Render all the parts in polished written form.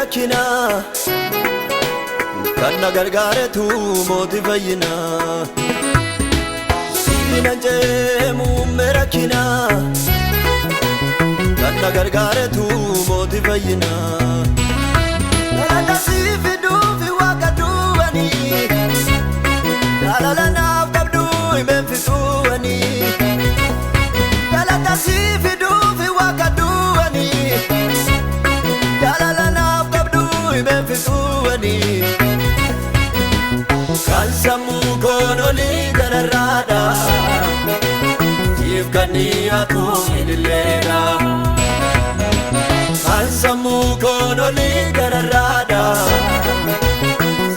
merakina kanna gargaaretu mooti fayyina siinan jeemu merakina kanna gargaaretu mooti fayyina galata siifiduufi waaqa duwwani jaalala naaf qabdu himeen fixuwani galata siifiduufi waaqa duwwani jaalala naaf qabdu himeen fixuwani kan sammuu koon olii gararraadha siif kanniyaatu ililleedha kan sammuu koon olii gararraadha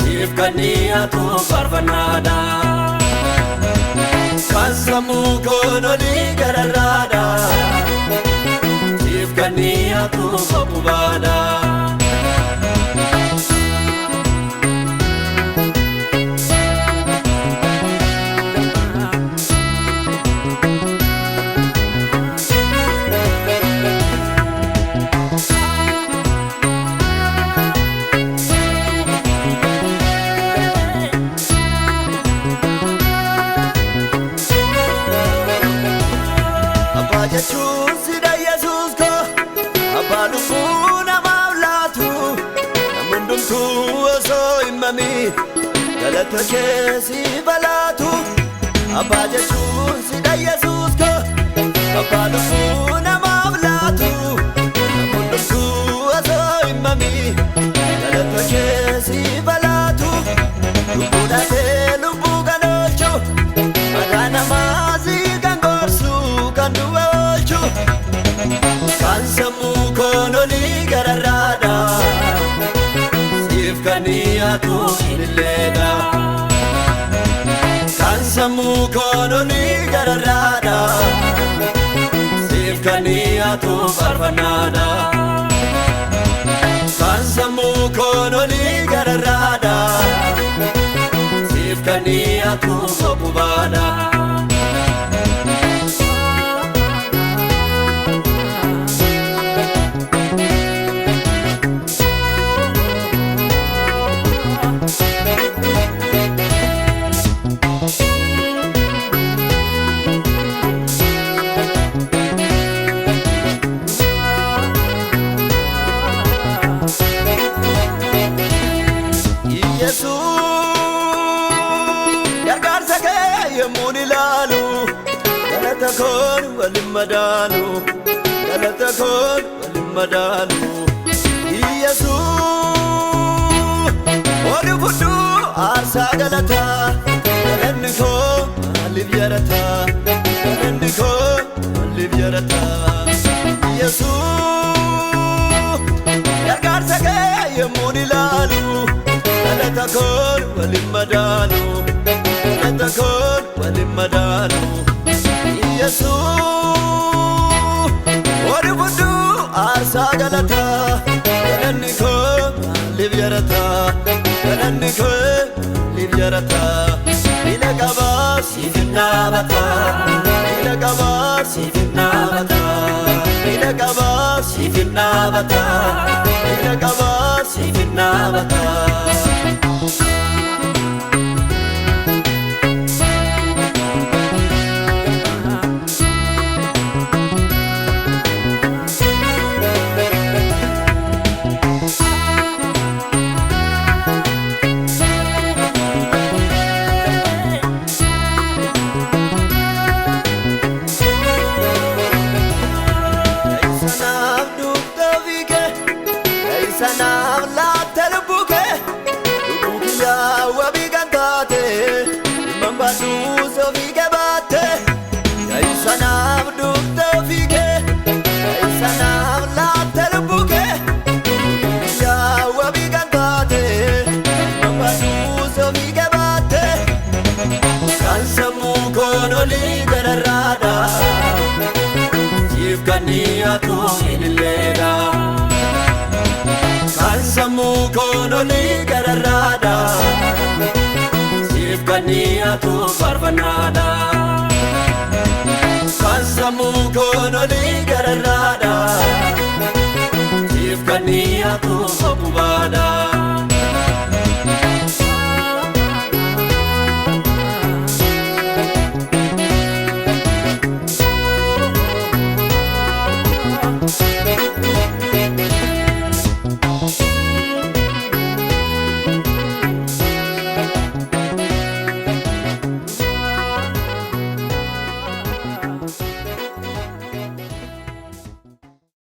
siif kanniyaatu farfannaadha kan sammuu koon olii gararraadha siif kanniyaatu qophubaadha jechuun sida Yesuus ko abbaa lubbuu namaaf laatu namni hundumtuu osoo himami galata kee siif laatu abbaa jechuun sida Yesuus ko abbaa lubbuu namaaf laatu namni hundumtuu osoo himami galata kee siif laatu lubbuu dhaatee lubbuu kan oolchu maqaa namaa si kan gorsu kan du'a kan sammuu koon olii gararraadha siif kanniyaatu ililleedha kan sammuu koon olii gararraadha siif kanniyaatu farfannaadha kan sammuu koon olii gararraadha siif kanniyaatu qophubaadha gargaarsa kee yemmuun ilaalu galata koon walin madaalu galata koon walin madaalu Yesuus ol fudhu aarsaa galata galanni koo maaliif yarata galanni koo maaliif yarata Yesuus gargaarsa kee yemmuun ilaalu galata koon walin madaalu galata koon walin madaalu Yesuus ol fudhu aarsaa galata galanni koo maaliif yarata galanni koo maaliif yarata ila qabaa siif naabata ila qabaa siif naabata ila qabaa siif naabata ila qabaa siif naabata sanaaf laatte lubbuu kee lubbuu kiyyaa wabii kan taate dhimman baadhuu soofii kee baatte yaa'ii sanaaf dhufte ofii kee yaa'ii sanaaf laatte lubbuu kee lubbuu kiyyaa wabii kan taate dhimman baadhuu soofii kee baatte kan sammuu koon olii gararraadha siif kanniyaatu ililleedha kan sammuu koon olii gararraadha siif kanniyaatu farfannaadha kan sammuu koon olii gararraadha siif Niatu Okubada